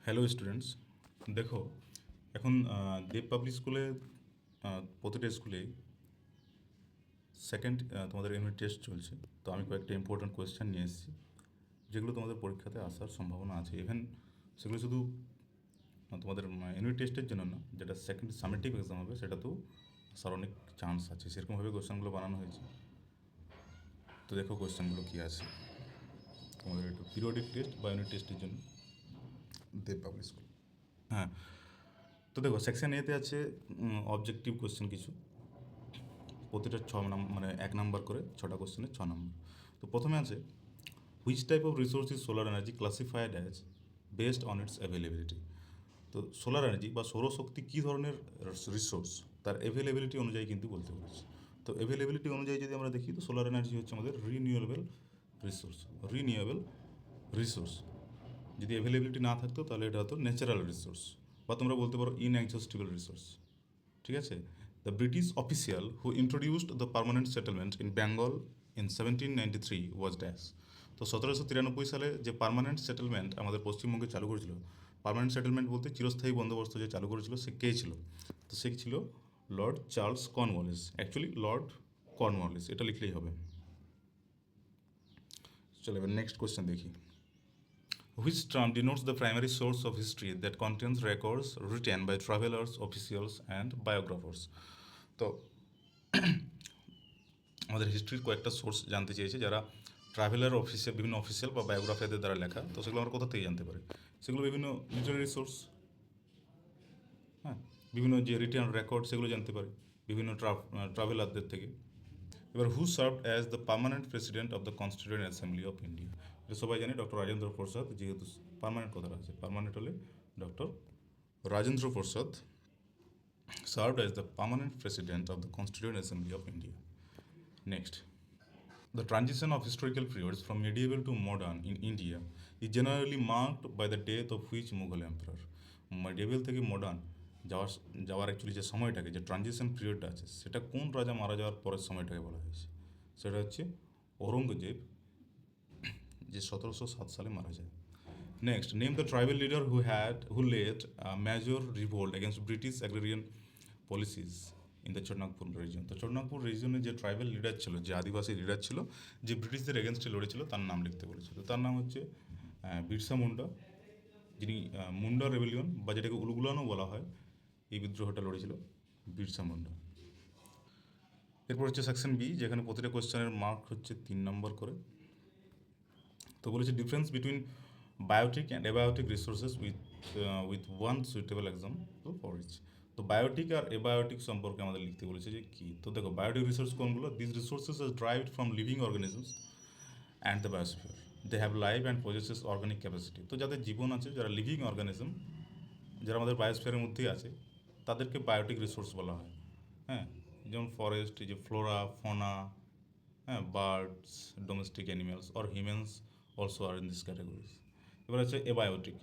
Hello students, দেখো এখন দেব public স্কুলে প্রতিটা স্কুলে সেকেন্ড তোমাদের ইউনিট টেস্ট চলছে। তো আমি কয়েকটা ইম্পর্ট্যান্ট কোয়েশ্চেন নিয়ে এসেছি যেগুলো তোমাদের পরীক্ষাতে আসার সম্ভাবনা আছে। ইভেন সেগুলো শুধু তোমাদের ইউনিট টেস্টের জন্য না, যেটা সেকেন্ড সামেটিভ এক্সাম হবে সেটাতেও আসার অনেক চান্স আছে। সেরকমভাবে কোয়েশ্চেনগুলো বানানো হয়েছে। তো দেখো কোয়েশ্চেনগুলো কী আছে তোমাদের একটু পিরিয়ডিক টেস্ট বা ইউনিট টেস্টের জন্য দেব পাবলিক স্কুল। হ্যাঁ, তো দেখো সেকশন এতে আছে অবজেক্টিভ কোয়েশ্চেন কিছু, প্রতিটা মানে 1 নাম্বার করে 6টা কোশ্চেনের 6 নাম্বার। তো প্রথমে আছে which type of resource is solar energy classified as based on it's availability. তো সোলার এনার্জি বা সৌরশক্তি কী ধরনের রিসোর্স তার অ্যাভেলেবিলিটি অনুযায়ী কিন্তু বলতে বলেছে। তো অ্যাভেলেবিলিটি অনুযায়ী যদি আমরা দেখি তো সোলার এনার্জি হচ্ছে আমাদের রিনিউয়েবল রিসোর্স। রিনিউয়েবল রিসোর্স যদি অ্যাভেলেবিলিটি না থাকতো তাহলে এটা হতো ন্যাচারাল রিসোর্স, বা তোমরা বলতে পারো ইনএক্সস্টিবল রিসোর্স। ঠিক আছে। The British official who introduced the permanent settlement in Bengal in 1793 was dash. তো 1793 সালে যে পার্মানেন্ট সেটেলমেন্ট আমাদের পশ্চিমবঙ্গে চালু করেছিল, পার্মানেন্ট সেটেলমেন্ট বলতে চিরস্থায়ী বন্দোবস্ত যে চালু করেছিল সে কে ছিল? তো সে ছিল Lord Charles Cornwallis. Actually Lord Cornwallis এটা লিখলেই হবে। চলো এবার নেক্সট কোয়েশ্চেন দেখি। Which term denotes the primary source of history that contains records written by travelers, officials, and biographers? তো আমাদের হিস্ট্রির কয়েকটা সোর্স জানতে চেয়েছে, যারা ট্রাভেলার, অফিসিয়াল, বিভিন্ন অফিসিয়াল বা বায়োগ্রাফিদের দ্বারা লেখা। তো সেগুলো আমরা কোথা থেকে জানতে পারি? সেগুলো বিভিন্ন লিটারারি সোর্স। হ্যাঁ, বিভিন্ন যে রিটার্ন রেকর্ড সেগুলো জানতে পারি বিভিন্ন ট্রাভেলারদের থেকে। এবার who served as the permanent president of the constituent assembly of India? এটা সবাই জানি ডক্টর রাজেন্দ্র প্রসাদ, যেহেতু পার্মানেন্ট কথাটা আছে, পার্মানেন্ট হলে doctor Rajendra Prasad served as the permanent president of the Constituent Assembly of India. Next, the transition of historical periods from medieval to modern in India is generally marked by the death of which Mughal emperor? Medieval থেকে modern যাওয়ার actually যে সময়টাকে, যে transition পিরিয়ডটা আছে, সেটা কোন রাজা মারা যাওয়ার পরের সময়টাকে বলা হয়েছে? সেটা হচ্ছে ঔরঙ্গজেব, যে 1707 সালে মারা যায়। Next, name the tribal leader who led major revolt against British agrarian policies in the Chotanagpur region. তো চটনাগপুর রিজনে যে ট্রাইবাল লিডার ছিল, যে আদিবাসী লিডার ছিল, যে ব্রিটিশদের এগেনস্টে লড়েছিল, তার নাম লিখতে বলেছিল। তার নাম হচ্ছে বিরসা মুন্ডা, যিনি মুন্ডা রেবেলিয়ন বা যেটাকে উলগুলানও বলা হয়, এই বিদ্রোহটা লড়েছিল বিরসা মুন্ডা। এরপর হচ্ছে সেকশন বি, যেখানে প্রতিটা কোয়েশ্চেনের মার্ক হচ্ছে 3 নম্বর করে। তো বলেছে difference between biotic and abiotic resources with one suitable example for each. তো বায়োটিক আর এবায়োটিক সম্পর্কে আমাদের লিখতে বলেছে যে কী। তো দেখো বায়োটিক রিসোর্স কোনগুলো? This resources are derived from living organisms and the biosphere. They have life and possesses organic capacity. তো যাদের জীবন আছে, যারা লিভিং অর্গানিজম, যারা আমাদের বায়োস্ফিয়ারের মধ্যেই আছে, তাদেরকে বায়োটিক রিসোর্স বলা হয়। হ্যাঁ, যেমন ফরেস্ট, এই যে ফ্লোরা, ফনা, হ্যাঁ, birds, domestic animals or humans also are in this categories. এবার হচ্ছে এবায়োটিক।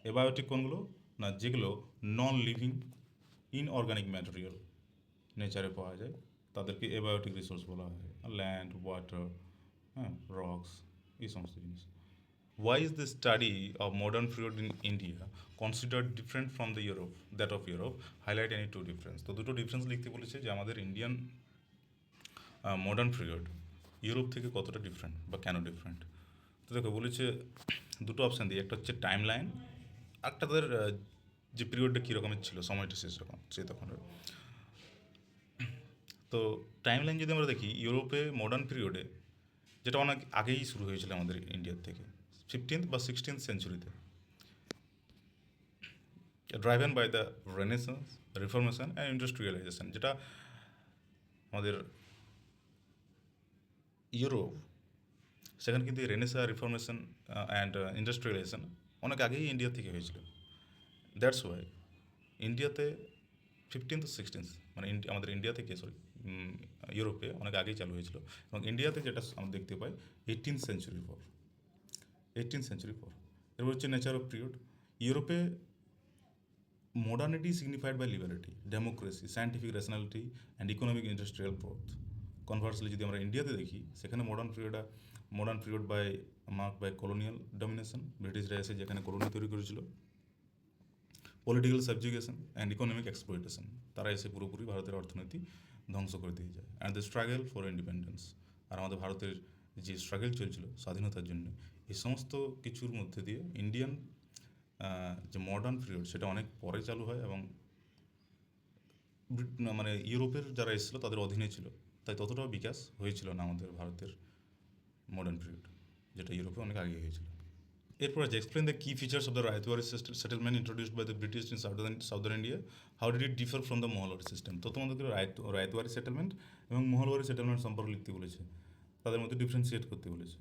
এবায়োটিক কোনগুলো? না, যেগুলো নন লিভিং ইনঅর্গানিক ম্যাটেরিয়াল নেচারে পাওয়া যায়, তাদেরকে এবায়োটিক রিসোর্স বলা হয়। ল্যান্ড, ওয়াটার, হ্যাঁ, রক্স, এই সমস্ত জিনিস। Why is the study of modern period in India considered different from the Europe, that of Europe? Highlight any two difference. তো দুটো ডিফারেন্স লিখতে বলেছে যে আমাদের ইন্ডিয়ান মডার্ন পিরিয়ড ইউরোপ থেকে কতটা ডিফারেন্ট বা কেন ডিফারেন্ট। তো দেখো বলেছে দুটো অপশান দিয়ে, একটা হচ্ছে টাইম লাইন, একটা তাদের যে পিরিয়ডটা কী রকমের ছিল, সময়টা শেষ রকম সে তখন। তো টাইম লাইন যদি আমরা দেখি, ইউরোপে মডার্ন পিরিয়ডে, যেটা অনেক আগেই শুরু হয়েছিল আমাদের ইন্ডিয়ার থেকে, 15th বা 16th সেঞ্চুরিতে, driven by the renaissance, reformation and industrialisation. যেটা আমাদের ইউরোপ, সেখানে কিন্তু রেনেসা, রিফরমেশন অ্যান্ড ইন্ডাস্ট্রিয়ালাইজেশন অনেক আগেই ইন্ডিয়া থেকে হয়েছিল। দ্যাটস ওয়াই ইন্ডিয়াতে 15th 16th মানে আমাদের ইন্ডিয়া থেকে, সরি, ইউরোপে অনেক আগেই চালু হয়েছিল, এবং ইন্ডিয়াতে যেটা আমরা দেখতে পাই 18th সেঞ্চুরি পর। 18th সেঞ্চুরি পর। এরপর হচ্ছে নেচার অফ পিরিয়ড। ইউরোপে modernity signified by liberty, democracy, scientific rationality, and economic industrial growth conversely যদি আমরা ইন্ডিয়াতে দেখি, সেখানে modern period mark by colonial domination, ব্রিটিশরা এসে যেখানে কলোনি তৈরি করেছিল, political subjugation and economic exploitation, তারা এসে পুরোপুরি ভারতের অর্থনীতি ধ্বংস করে দিয়ে যায়, and the struggle for independence, আর আমাদের ভারতের যে স্ট্রাগল চলছিল স্বাধীনতার জন্য, এই সমস্ত কিছুর মধ্যে দিয়ে ইন্ডিয়ান যে মডার্ন পিরিয়ড সেটা অনেক পরে চালু হয়, এবং মানে ইউরোপের যারা এসেছিলো তাদের অধীনে ছিল, তাই ততটাও বিকাশ হয়েছিল না আমাদের ভারতের মডার্ন পিরিয়ড, যেটা ইউরোপে অনেক আগে হয়েছিল। এরপর যে explain the key features of the Ryotwari settlement introduced by the British in southern India, how did it differ from the Mahalwari system. তো তোমাদেরকে রায়তওয়ারি সেটেলমেন্ট এবং মহলওয়ারি সেটেলমেন্ট সম্পর্কে লিখতে বলেছে, তাদের মধ্যে ডিফারেন্সিয়েট করতে বলেছে।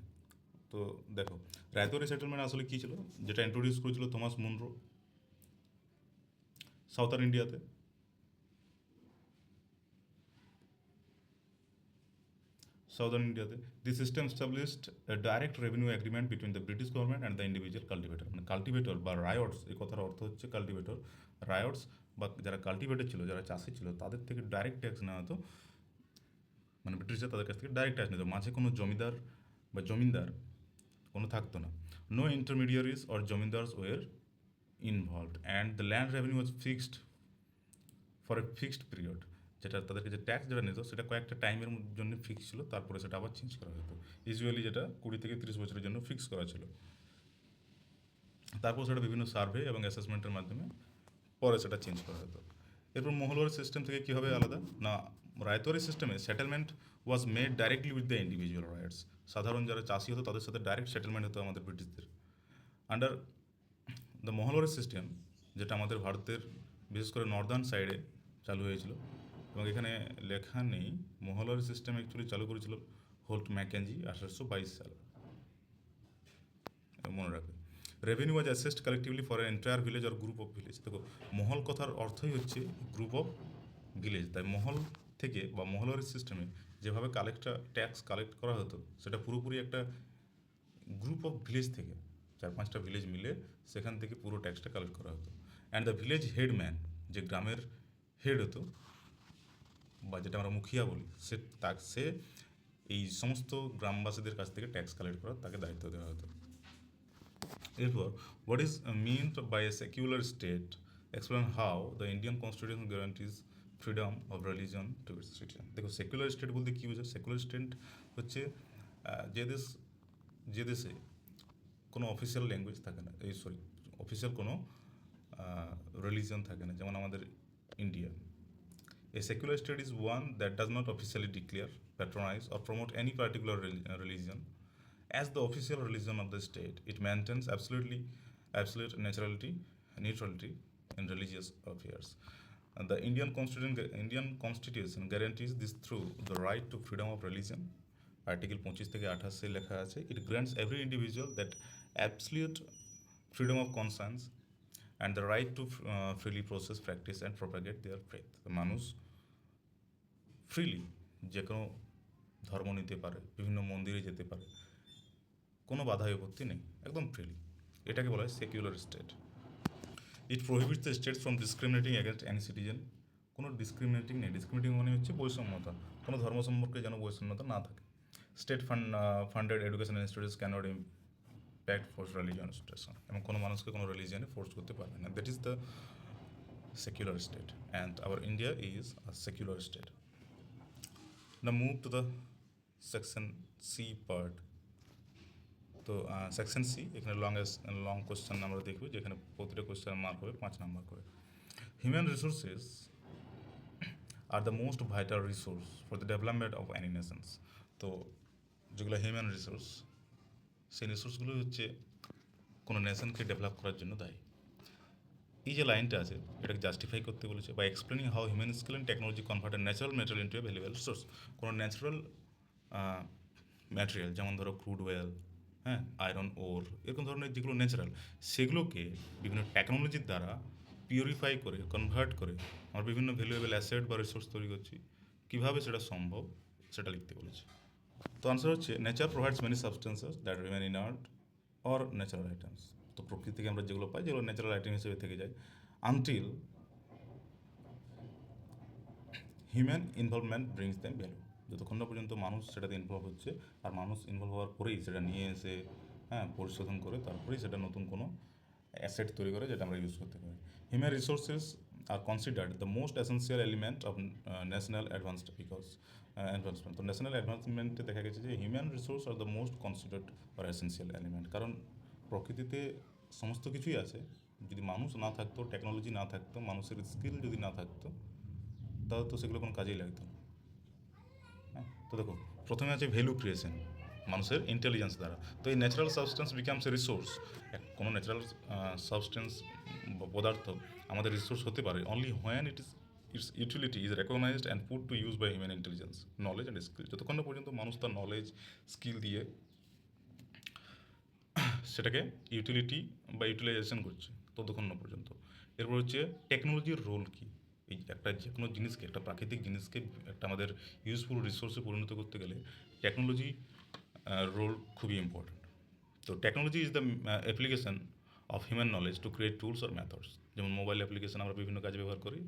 তো দেখো, রায়তওয়ারি সেটেলমেন্ট আসলে কী ছিল, যেটা ইন্ট্রোডিউস করেছিল থমাস মুনরো সাউথার্ন ইন্ডিয়াতে। দি system established a direct revenue agreement between the British government and the individual cultivator. মানে কাল্টিভেটর বা রায়টস, এই কথার অর্থ হচ্ছে কাল্টিভেটর, রায়টস বা যারা কাল্টিভেটর ছিল, যারা চাষি ছিল, তাদের থেকে ডাইরেক্ট ট্যাক্স নেওয়া হতো, মানে ব্রিটিশরা তাদের কাছ থেকে ডাইরেক্ট ট্যাক্স নিত, মাঝে কোনো জমিদার কোনো থাকতো না। No intermediaries or zamindars were involved, and the land revenue was fixed for a fixed period. যেটা তাদেরকে যে ট্যাক্স যেটা নিত সেটা কয়েকটা টাইমের জন্য ফিক্স ছিল, তারপরে সেটা আবার চেঞ্জ করা হতো। ইউজুয়ালি যেটা 20 থেকে 30 বছরের জন্য ফিক্স করা ছিল, তারপর সেটা বিভিন্ন সার্ভে এবং অ্যাসেসমেন্টের মাধ্যমে পরে সেটা চেঞ্জ করা হতো। এরপর মহলওয়ারি সিস্টেম থেকে কীভাবে আলাদা না, রায়তওয়ারি সিস্টেমে settlement was made directly with the individual rights. সাধারণ যারা চাষি হতো তাদের সাথে ডাইরেক্ট সেটেলমেন্ট হতো আমাদের ব্রিটিশদের। আন্ডার দ্য মহলওয়ারি সিস্টেম, যেটা আমাদের ভারতের বিশেষ করে নর্দার্ন সাইডে চালু হয়েছিল, এবং এখানে লেখা নেই, মহলওয়ারি সিস্টেম অ্যাকচুয়ালি চালু করেছিল হোল্ট ম্যাকেঞ্জি 1822 সালে, মনে রাখবে। Revenue was assessed collectively for entire village or group of village. দেখো, মহল কথার অর্থই হচ্ছে গ্রুপ অফ ভিলেজ, তাই মহল থেকে বা মহলওয়ারি সিস্টেমে যেভাবে ট্যাক্স কালেক্ট করা হতো সেটা পুরোপুরি একটা গ্রুপ অফ ভিলেজ থেকে, 4-5টা ভিলেজ মিলে সেখান থেকে পুরো ট্যাক্সটা কালেক্ট করা হতো। অ্যান্ড দ্য ভিলেজ হেডম্যান, যে গ্রামের হেড হতো বা যেটা আমরা মুখিয়া বলি, সে এই সমস্ত গ্রামবাসীদের কাছ থেকে ট্যাক্স কালেক্ট করার তাকে দায়িত্ব দেওয়া হতো। এরপর what is meant by a secular state, explain how the Indian constitution guarantees freedom of religion to its citizen. দেখো, সেকুলার স্টেট বলতে কী বোঝায়? সেকুলার স্টেট হচ্ছে যে দেশে কোনো অফিসিয়াল ল্যাঙ্গুয়েজ থাকে না, অফিসিয়াল কোনো রিলিজন থাকে না, যেমন আমাদের India. A secular state is one that does not officially declare, patronize, or promote any particular religion as the official religion of the state. It maintains absolute neutrality in religious affairs. And the Indian Constitution guarantees this through the right to freedom of religion. Article 25 থেকে 28 এ লেখা আছে, it grants every individual that absolute freedom of conscience and the right to freely process, practice and propagate their faith. মানুষ freely যে কোনো ধর্ম নিতে পারে, বিভিন্ন মন্দিরে যেতে পারে, কোনো বাধা বিপত্তি নেই, একদম ফ্রিলি। এটাকে বলা হয় secular state. It prohibits the state from discriminating against any citizen. কোনো ডিসক্রিমিনেটিং নেই, ডিসক্রিমিনেটিং মানে হচ্ছে বৈষম্যতা, কোনো ধর্ম সম্পর্কে যেন বৈষম্যতা না থাকে। State funded education institutes can't impact force religion station, এবং কোনো মানুষকে কোনো রিলিজিয়ানে ফোর্স করতে পারবে না। That is the secular state, and our India is a secular state. Now move to the section C part. তো সেকশন সি, এখানে লং কোশ্চেন আমরা দেখব, যেখানে প্রতিটা কোশ্চেন মার্ক হবে 5 নাম্বার করে। Human resources R the most vital resource for the development of Annie Nations. তো যেগুলো হিউম্যান রিসোর্স, সেই রিসোর্সগুলো হচ্ছে কোনো নেশনকে ডেভেলপ করার জন্য দায়ী। এই যে লাইনটা আছে এটাকে জাস্টিফাই করতে বলেছে, by explaining how human skill and technology convert a natural material into a valuable source. কোনো ন্যাচারাল ম্যাটেরিয়াল, যেমন ধরো ক্রুড অয়েল, হ্যাঁ, আয়রন ওর, এরকম ধরনের যেগুলো ন্যাচারাল, সেগুলোকে বিভিন্ন টেকনোলজির দ্বারা পিউরিফাই করে, কনভার্ট করে আমরা বিভিন্ন ভ্যালুয়েবল অ্যাসেট বা রিসোর্স তৈরি করছি। কীভাবে সেটা সম্ভব সেটা লিখতে বলেছে। তো আনসার হচ্ছে, nature provides many substances that remain inert or natural items. তো প্রকৃতি থেকে আমরা যেগুলো পাই, যেগুলো ন্যাচারাল আইটেম হিসেবে থেকে যায়, until human involvement brings them value. যতক্ষণ না পর্যন্ত মানুষ সেটাতে ইনভলভ হচ্ছে, আর মানুষ ইনভলভ হওয়ার পরেই সেটা নিয়ে এসে পরিশোধন করে তারপরেই সেটা নতুন কোনো অ্যাসেট তৈরি করে যেটা আমরা ইউজ করতে পারি। Human resources are considered the most essential element of national advancement. তো ন্যাশনাল অ্যাডভান্সমেন্টে দেখা গেছে যে human resource are the most considered are essential element, কারণ প্রকৃতিতে সমস্ত কিছুই আছে, যদি মানুষ না থাকতো, টেকনোলজি না থাকতো, মানুষের স্কিল যদি না থাকতো, তাহলে তো সেগুলো কোনো কাজেই লাগতো না। হ্যাঁ, তো দেখো, প্রথমে আছে ভ্যালু ক্রিয়েশন মানুষের ইন্টেলিজেন্স দ্বারা। তো এই natural substance becomes a resource. কোনো ন্যাচারাল সাবস্টেন্স বা পদার্থ আমাদের রিসোর্স হতে পারে only when its utility is recognised and put to use by human intelligence, knowledge and skill. যতক্ষণ না পর্যন্ত মানুষ তার নলেজ স্কিল দিয়ে সেটাকে ইউটিলিটি বা ইউটিলাইজেশন করছে, ততক্ষণ না পর্যন্ত। এরপর হচ্ছে টেকনোলজির রোল কী। এই একটা যে কোনো জিনিসকে, একটা প্রাকৃতিক জিনিসকে একটা আমাদের ইউজফুল রিসোর্সে পরিণত করতে গেলে টেকনোলজি রোল খুবই ইম্পর্ট্যান্ট। তো technology is the application of human knowledge to create tools or methods. যেমন মোবাইল অ্যাপ্লিকেশন আমরা বিভিন্ন কাজে ব্যবহার করি,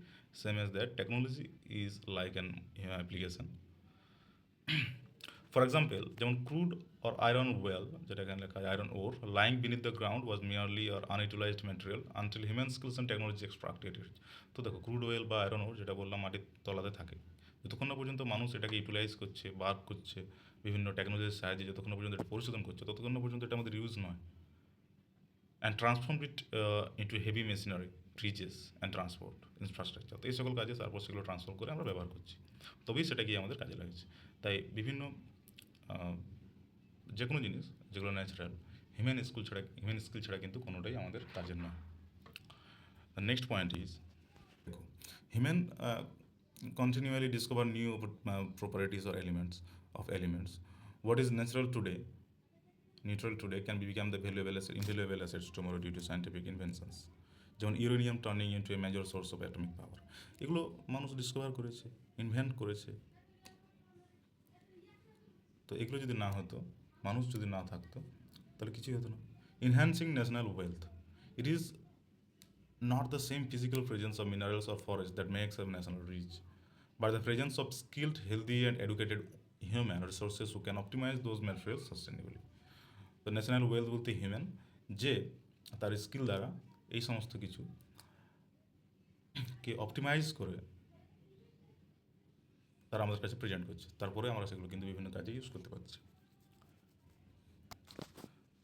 same as that technology is like an application. For example, যেমন ক্রুড অর আয়রন ওয়েল, যেটা এখানে লেখা iron ore, lying beneath the ground was merely or unutilised material until human skills and technology extracted it. তো দেখো, crude oil বা iron ওর যেটা বললাম মাটির তলাতে থাকে, যতক্ষণ না পর্যন্ত মানুষ এটাকে ইউটিলাইজ করছে, বার করছে বিভিন্ন টেকনোলজির সাহায্যে, যতক্ষণ না পর্যন্ত এটা পরিশোধন করছে, ততক্ষণ না পর্যন্ত এটা আমাদের ইউজ নয়। And transform it into heavy machinery, Bridges and transport infrastructure. তো এই সকল কাজে তারপর সেগুলো ট্রান্সফার করে আমরা ব্যবহার করছি, তবেই সেটা গিয়ে আমাদের কাজে লাগছে। তাই বিভিন্ন যে কোনো জিনিস যেগুলো ন্যাচারাল, হিউম্যান স্কিল ছাড়া কিন্তু কোনোটাই আমাদের কাজের নয়। দ্য নেক্সট পয়েন্ট ইজ, দেখো, human continually discover new properties or elements. What is neutral today can become the invaluable assets tomorrow due to scientific inventions. যেমন uranium turning into a major source of atomic পাওয়ার। এগুলো মানুষ discover করেছে, invent করেছে। তো এগুলো যদি না হতো, মানুষ যদি না থাকতো, তাহলে কিছুই হতো না। Enhancing national wealth, it is not the same physical presence of minerals or forests that makes a nation rich, but the presence of skilled, healthy, and educated human resources who can optimize those materials sustainably. তো national wealth বলতে human, যে তার skill দ্বারা এই সমস্ত কিছুকে optimise করে তারা আমাদের কাছে প্রেজেন্ট করছে, তারপরে আমরা সেগুলো কিন্তু বিভিন্ন কাজে ইউজ করতে পারছি।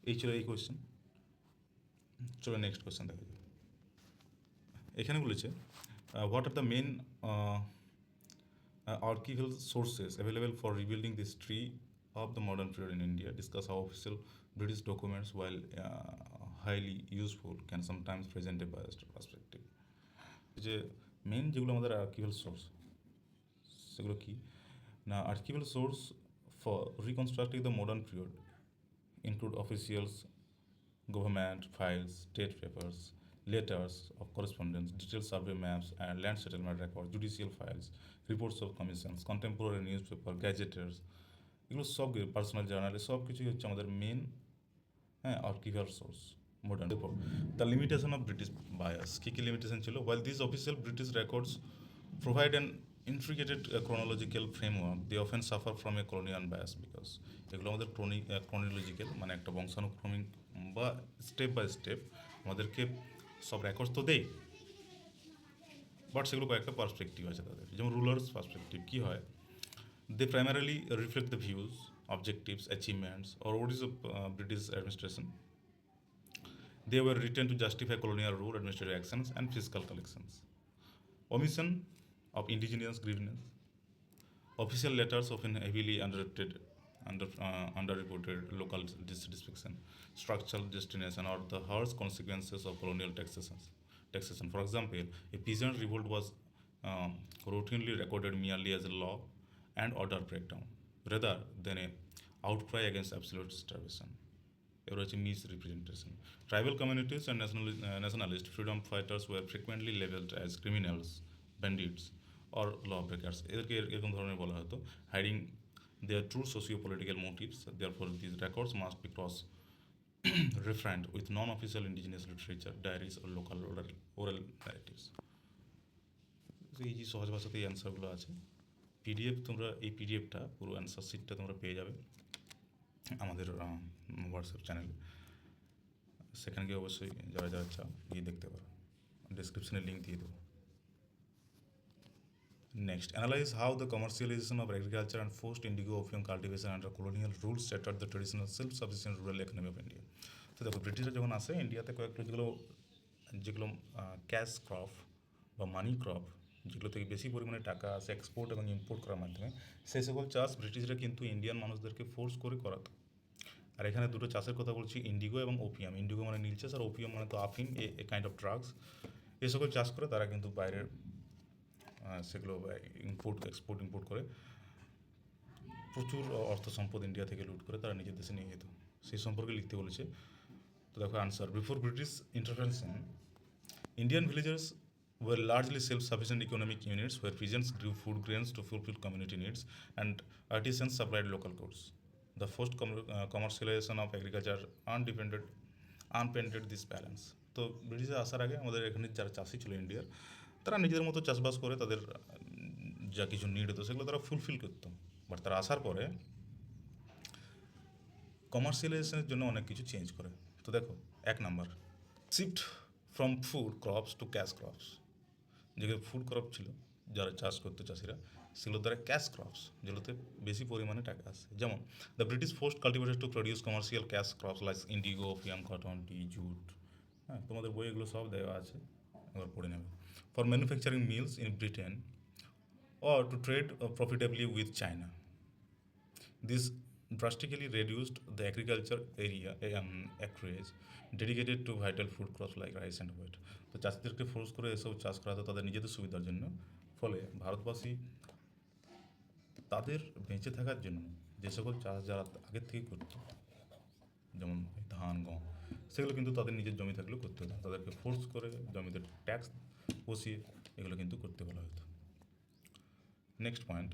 এই ছিল এই কোয়েশ্চেন। চলো নেক্সট কোয়েশ্চেন দেখা যাবে। এখানে বলেছে, what are the main archival sources available for rebuilding the history of the modern period in India. Discuss how official British documents, while highly useful, can sometimes present a biased perspective. যে main যেগুলো আমাদের archival source, সেগুলো কি না? Archival source for reconstructing the modern period include officials, government files, state papers, letters of correspondence, detailed survey maps and land settlement records, judicial files, reports of commissions, contemporary newspaper, gazetteers, এগুলো সব personal জার্নালে সব কিছুই হচ্ছে আমাদের main archival source modern. The limitation of British bias, কী কী limitation ছিল? While this official British records provide an intricate chronological framework, they often suffer from a colonial bias because এগুলো আমাদের ক্রোনোলজিক্যাল মানে একটা বংশানুক্রমিক বা স্টেপ বাই স্টেপ আমাদেরকে সব রেকর্ডস তো দেয়, বাট সেগুলো কয়েকটা পার্সপেক্টিভ আছে তাদের। যেমন রুলার্স পার্সপেক্টিভ কী হয়, they primarily reflect the views, objectives, achievements or odes of British administration. They were written to justify colonial rule, administrative actions, and fiscal collections. Omission of indigenous grievance. Official letters often heavily underreported local dissatisfaction, structural destination, or the harsh consequences of colonial taxation. For example, a peasant revolt was routinely recorded merely as a law and order breakdown, rather than a outcry against absolute starvation. এবার হচ্ছে misrepresentation. Tribal communities and nationalist freedom fighters were frequently labeled as criminals, bandits, or lawbreakers. এদেরকে এরকম ধরনের বলা হতো, hiding their true socio-political motives. Therefore, these records must be cross-referenced with non-official indigenous literature, diaries, or local oral narratives. এই যে সহজ ভাষাতে এই অ্যান্সারগুলো আছে, পিডিএফ তোমরা এই পিডিএফটা পুরো অ্যান্সার শিটটা তোমরা পেয়ে যাবে আমাদের হোয়াটসঅ্যাপ চ্যানেলে। সেখানে গিয়ে অবশ্যই যারা যারা চাও গিয়ে দেখতে পারো, ডিসক্রিপশনে লিঙ্ক দিয়ে দেবো। Next, analyze how the commercialization of agriculture and forced indigo opium cultivation under colonial rules shattered the traditional self-sufficient rural economy of India. তো দেখো, ব্রিটিশরা যখন আসে ইন্ডিয়াতে কয়েকটা যেগুলো যেগুলো ক্যাশ ক্রপ বা মানি ক্রপ, যেগুলো থেকে বেশি পরিমাণে টাকা আসে এক্সপোর্ট এবং ইম্পোর্ট করার মাধ্যমে, সেই সকল চাষ ব্রিটিশরা কিন্তু ইন্ডিয়ান মানুষদেরকে ফোর্স করে করাতো। আর এখানে দুটো চাষের কথা বলছি, ইন্ডিগো এবং ওপিয়াম। ইন্ডিগো মানে নীল চাষ, আর ওপিয়াম মানে তো আফিম, এ কাইন্ড অফ ড্রাগস। এই সকল চাষ করে তারা কিন্তু বাইরের সেগুলো ইম্পোর্ট করে প্রচুর অর্থ সম্পদ ইন্ডিয়া থেকে লুট করে তারা নিজের দেশে নিয়ে যেত। সেই সম্পর্কে লিখতে বলেছে। তো দেখো answer, before British intervention Indian villagers were largely self-sufficient economic units where peasants grew food grains to fulfill community needs and artisans supplied local goods. The forced commercialization of agriculture unpainted this balance. তো ব্রিটিশে আসার আগে আমাদের এখানে যারা চাষি ছিল ইন্ডিয়ার, তারা নিজেদের মতো চাষবাস করে তাদের যা কিছু নিড হতো সেগুলো তারা ফুলফিল করতো। বাট তারা আসার পরে কমার্শিয়ালাইজেশনের জন্য অনেক কিছু চেঞ্জ করে। তো দেখো, 1 number, shift from food crops to cash crops. যেগুলো ফুড ক্রপ ছিল যারা চাষ করতো চাষিরা, সেগুলো দ্বারা ক্যাশ ক্রপস, যেগুলোতে বেশি পরিমাণে টাকা আসে। যেমন the British forced cultivators to produce commercial cash crops like indigo, opium, cotton, tea, jute. হ্যাঁ, তোমাদের বই এগুলো সব দেওয়া আছে, এবার পড়ে নেবে। For manufacturing mills in Britain or to trade profitably with China. This drastically reduced the agriculture area acreage dedicated to vital food crops like rice and wheat. তো চাষিদেরকে ফোর্স করে এসব চাষ করা হতো তাদের নিজেদের সুবিধার জন্য। ফলে ভারতবাসী তাদের বেঁচে থাকার জন্য যে সকল চাষ যারা আগের থেকে করত, যেমন ধান, গম, সেগুলো কিন্তু তাদের নিজের জমি থাকলেও করতে হতো, তাদেরকে ফোর্স করে জমিতে ট্যাক্স বসিয়ে এগুলো কিন্তু করতে বলা হতো। Next point,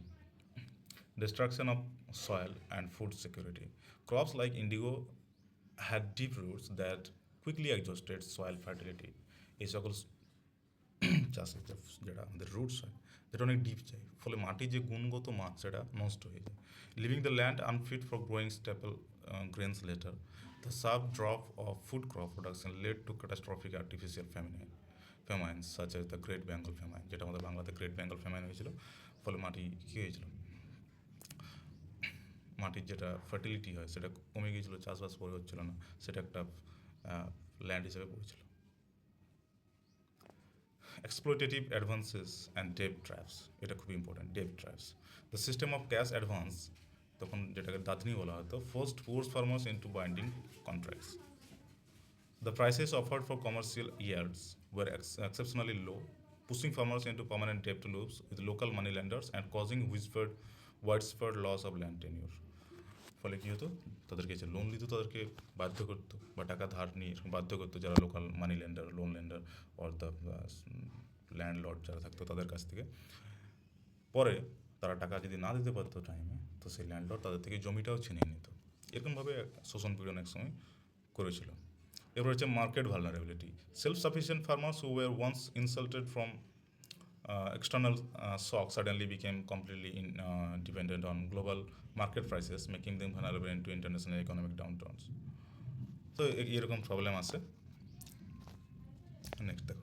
destruction of soil and food security. Crops like indigo had deep roots that quickly exhausted soil fertility. এই সকল চাষের যেটা আমাদের রুটস হয়, যেটা অনেক ডিপ যায়, ফলে মাটির যে গুণগত মান সেটা নষ্ট হয়ে যায়, living the land unfit for growing staple grains letter. The sharp drop of food crop production led to catastrophic artificial famines such as the Great Bengal famine, যেটা আমাদের বাংলাতে গ্রেট বেঙ্গল ফ্যামাইন হয়েছিল। ফলে মাটি কী হয়েছিল, মাটির যেটা ফার্টিলিটি হয় সেটা কমে গিয়েছিলো, চাষবাস করে হচ্ছিল না, সেটা একটা ল্যান্ড হিসেবে পড়েছিল। Exploitative advances and debt traps, এটা খুব important. Debt traps, the system of cash advance, তখন যেটাকে দাদনি বলা হতো, forced poor farmers into binding contracts. The prices offered for commercial yields were exceptionally low, pushing farmers into permanent debt loops with local moneylenders and causing widespread loss of land tenure. ফলে কী হতো, তাদেরকে যে loan দিত তাদেরকে বাধ্য করতো বা টাকা ধার নিয়ে বাধ্য করতো যারা local money lender, loan lender or the landlord যারা থাকতো তাদের কাছ থেকে। পরে তারা টাকা যদি না দিতে পারতো টাইমে, তো সেই ল্যান্ডলর্ড তাদের থেকে জমিটাও ছিনিয়ে নিত। এরকমভাবে শোষণ পীড়ন এক সময় করেছিল। এরপর হচ্ছে market vulnerability. Self sufficient farmers who were once insulated from external shock suddenly became completely dependent on global market prices, making them vulnerable into international economic downturns. তো এরকম প্রবলেম আছে। নেক্সট দেখো,